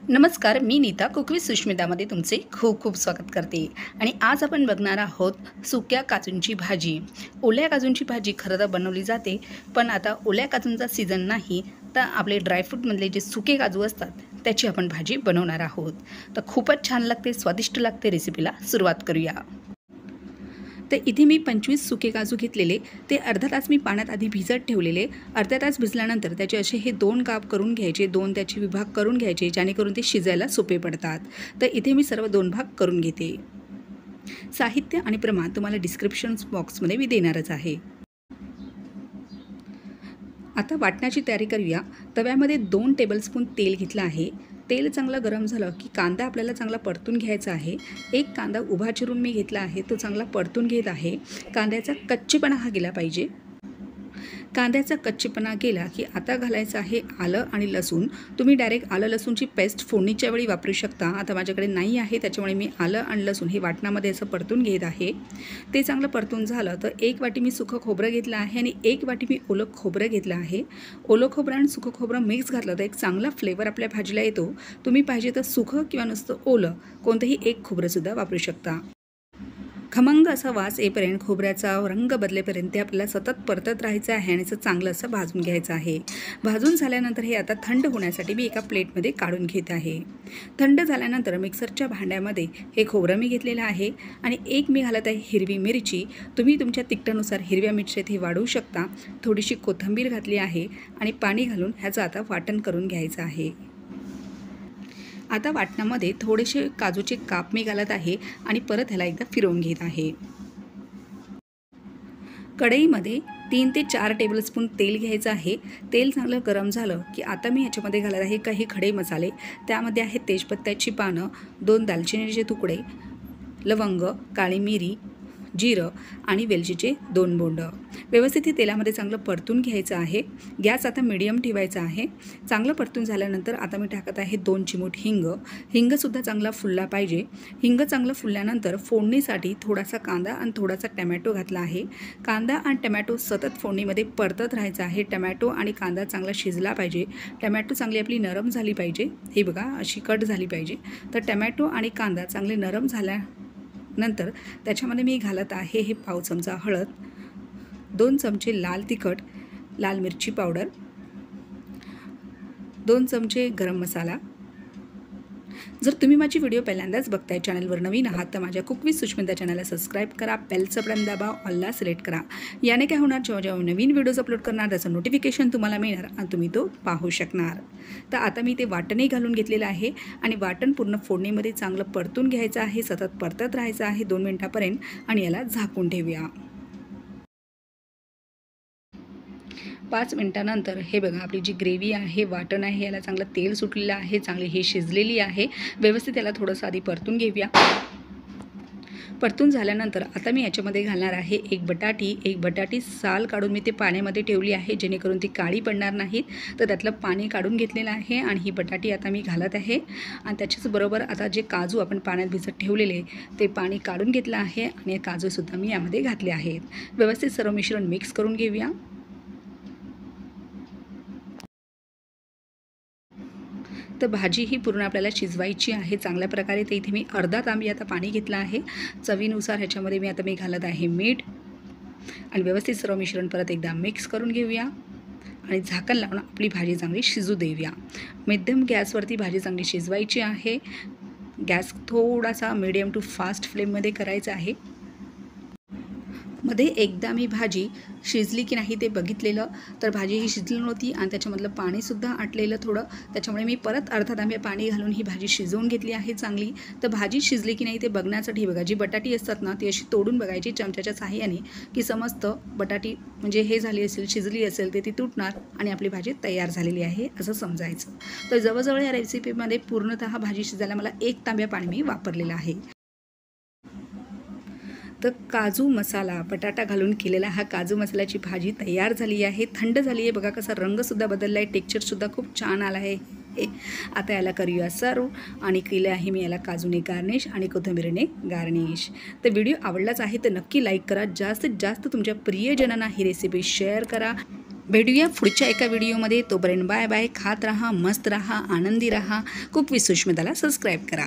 नमस्कार, मी Nita cook with सुष्मितामध्ये तुमचे खूप खूप स्वागत करते. आणि आज आपण बघणार आहोत सुक्या काजूंची भाजी. ओल्या काजूंची भाजी खरं तर बनवली जाते, पण आता ओल्या काजूंचा सीझन नाही, तर आपले ड्रायफ्रूटमधले जे सुके काजू असतात त्याची आपण भाजी बनवणार आहोत. तर खूपच छान लागते, स्वादिष्ट लागते. रेसिपीला सुरुवात करूया. तर इथे मी 25 सुके काजू घेतलेले, ते अर्धा तास मी पाण्यात आधी भिजत ठेवलेले. अर्धा तास भिजल्यानंतर त्याचे असे हे 2 काप करून घ्यायचे, 2 त्याचे विभाग करून घ्यायचे, जेणेकरून ते शिजायला सोपे पडतात. तर इथे मी सर्व 2 भाग करून घेते. साहित्य आणि प्रमाण तुम्हाला डिस्क्रिप्शन बॉक्समध्ये मी देणारच आहे. आता वाटण्याची तयारी करूया. तव्यामध्ये 2 टेबलस्पून तेल घेतलं आहे. तेल चांगलं गरम झालं की कांदा आपल्याला चांगला परतून घ्यायचा आहे. एक कांदा उभा चिरून मी घेतला आहे, तो चांगला परतून घेत आहे. कांद्याचा कच्चेपणा हा गेला पाहिजे. कांद्याचा कच्चेपणा गेला की आता घालायचं आहे आलं आणि लसूण. तुम्ही डायरेक्ट आलं लसूणची पेस्ट फोडणीच्या वेळी वापरू शकता. आता माझ्याकडे नाही आहे, त्याच्यामुळे मी आलं आणि लसूण हे वाटणामध्ये असं परतून घेत आहे. ते चांगलं परतून झालं तर 1 वाटी मी सुकं खोबरं घेतलं आहे आणि 1 वाटी मी ओलं खोबरं घेतलं आहे. ओलं खोबरं आणि सुकं खोबरं मिक्स घातलं तर एक चांगला फ्लेवर आपल्या भाजीला येतो. तुम्ही पाहिजे तर सुकं किंवा नुसतं ओलं कोणतंही एक खोबरंसुद्धा वापरू शकता. खमंग असा वास येईपर्यंत, खोबऱ्याचा रंग बदलेपर्यंत ते आपल्याला सतत परतत राहायचं आहे आणि चांगलं असं भाजून घ्यायचं आहे. भाजून झाल्यानंतर हे आता थंड होण्यासाठी मी एका प्लेटमध्ये काढून घेत आहे. थंड झाल्यानंतर मिक्सरच्या भांड्यामध्ये हे खोबरं मी घेतलेलं आहे आणि एक मी घालत आहे हिरवी मिरची. तुम्ही तुमच्या तिखटानुसार हिरव्या मिरच्या इथे वाढवू शकता. थोडीशी कोथिंबीर घातली आहे आणि पाणी घालून ह्याचं आता वाटण करून घ्यायचं आहे. आता वाटणामध्ये थोडेसे काजूचे काप मी घालत आहे आणि परत ह्याला एकदा फिरवून घेत आहे. कढईमध्ये 3 ते 4 टेबलस्पून तेल घ्यायचं आहे. तेल चांगलं गरम झालं की आता मी ह्याच्यामध्ये घालत आहे काही खडे मसाले. त्यामध्ये आहेत तेजपत्त्याची पानं, 2 दालचिनीचे तुकडे, लवंग, काळी मिरी, जिरं आणि वेलचीचे 2 बोंड. व्यवस्थित हे तेलामध्ये चांगलं परतून घ्यायचं आहे. गॅस आता मीडियम ठेवायचा आहे. चांगलं परतून झाल्यानंतर आता मी टाकत आहे 2 चिमूट हिंग. हिंगसुद्धा चांगला फुलला पाहिजे. हिंग चांगलं फुलल्यानंतर फोडणीसाठी थोडासा कांदा आणि थोडासा टमॅटो घातला आहे. कांदा आणि टमॅटो सतत फोडणीमध्ये परतत राहायचा आहे. टमॅटो आणि कांदा चांगला शिजला पाहिजे. टमॅटो चांगली आपली नरम झाली पाहिजे. हे बघा अशी कट झाली पाहिजे. तर टमॅटो आणि कांदा चांगले नरम झाल्यानंतर त्याच्यामध्ये मी घालत आहे हे पाव चमचा हळद, 2 चमचे लाल तिखट, लाल मिरची पावडर, 2 चमचे गरम मसाला. जर तुम्ही माझी व्हिडिओ पहिल्यांदाच बघताय, चॅनलवर नवीन आहात, तर माझ्या कुक विथ सुष्मिता चॅनलला सबस्क्राईब करा, बेलचं बटन दाबा, ऑलला सिलेक्ट करा. याने काय होणार, जेव्हा नवीन व्हिडिओज अपलोड करणार त्याचं नोटिफिकेशन तुम्हाला मिळणार आणि तुम्ही तो पाहू शकणार. तर आता मी ते वाटणही घालून घेतलेलं आहे आणि वाटण पूर्ण फोडणीमध्ये चांगलं परतून घ्यायचं आहे. सतत परतत राहायचं आहे 2 मिनिटापर्यंत आणि याला झाकून ठेवूया. 5 मिनिटानंतर हे बघा आपली जी ग्रेव्ही आहे, वाटण आहे, याला चांगलं तेल सुटलेलं आहे, चांगली हे शिजलेली आहे. व्यवस्थित याला थोडंसं आधी परतून घेऊया. परतून झाल्यानंतर आता मी याच्यामध्ये घालणार आहे एक बटाटी साल काढून मी ते पाण्यामध्ये ठेवली आहे, जेणेकरून ती काळी पडणार नाहीत. तर त्यातलं पाणी काढून घेतलेलं आहे आणि ही बटाटी आता मी घालत आहे. आणि त्याच्याचबरोबर आता जे काजू आपण पाण्यात भिजत ठेवलेले ते पाणी काढून घेतलं आहे आणि काजूसुद्धा मी यामध्ये घातले आहेत. व्यवस्थित सर्व मिश्रण मिक्स करून घेऊया. तर भाजी ही पूर्ण आपल्याला शिजवायची आहे चांगल्या प्रकारे. तर इथे मी अर्धा तांबी आता पाणी घेतलं आहे. चवीनुसार ह्याच्यामध्ये मी घालत आहे मीठ आणि व्यवस्थित सर्व मिश्रण परत एकदा मिक्स करून घेऊया आणि झाकण लावून आपली भाजी चांगली शिजू देऊया. मध्यम गॅसवरती भाजी चांगली शिजवायची आहे. गॅस थोडासा मीडियम टू फास्ट फ्लेममध्ये करायचा आहे. मध्ये एकदा मी भाजी शिजली की नाही ते बघितलेलं, तर भाजी ही शिजली नव्हती आणि त्याच्यामधलं पाणीसुद्धा आटलेलं थोडं. त्याच्यामुळे मी परत अर्धा तांबे पाणी घालून ही भाजी शिजवून घेतली आहे चांगली. तर भाजी शिजली की नाही ते बघण्यासाठी बघा, जी बटाटी असतात ना ती अशी तोडून बघायची चमच्याच्या साहाय्याने, की समजतं बटाटी म्हणजे हे झाली असेल, शिजली असेल, ते ती तुटणार आणि आपली भाजी तयार झालेली आहे असं समजायचं. तर जवळजवळ या रेसिपीमध्ये पूर्णतः भाजी शिजायला मला 1 तांब्या पाणी मी वापरलेलं आहे. तर काजू मसाला, बटाटा घालून केलेला हा काजू मसाल्याची भाजी तयार झाली आहे. थंड झाली आहे बघा, कसा रंगसुद्धा बदलला आहे, टेक्स्चरसुद्धा खूप छान आला आहे. आता याला करूया सर्व आणि केलं आहे मी याला काजूने गार्निश आणि कोथिंबीरीने गार्निश. तर व्हिडिओ आवडलाच आहे तर नक्की लाईक करा. जास्तीत जास्त तुमच्या प्रियजनांना ही रेसिपी शेअर करा. भेटूया पुढच्या एका व्हिडिओमध्ये. तोपर्यंत बाय बाय. खात राहा, मस्त राहा, आनंदी राहा. कुक विथ सुष्मिताला सबस्क्राईब करा.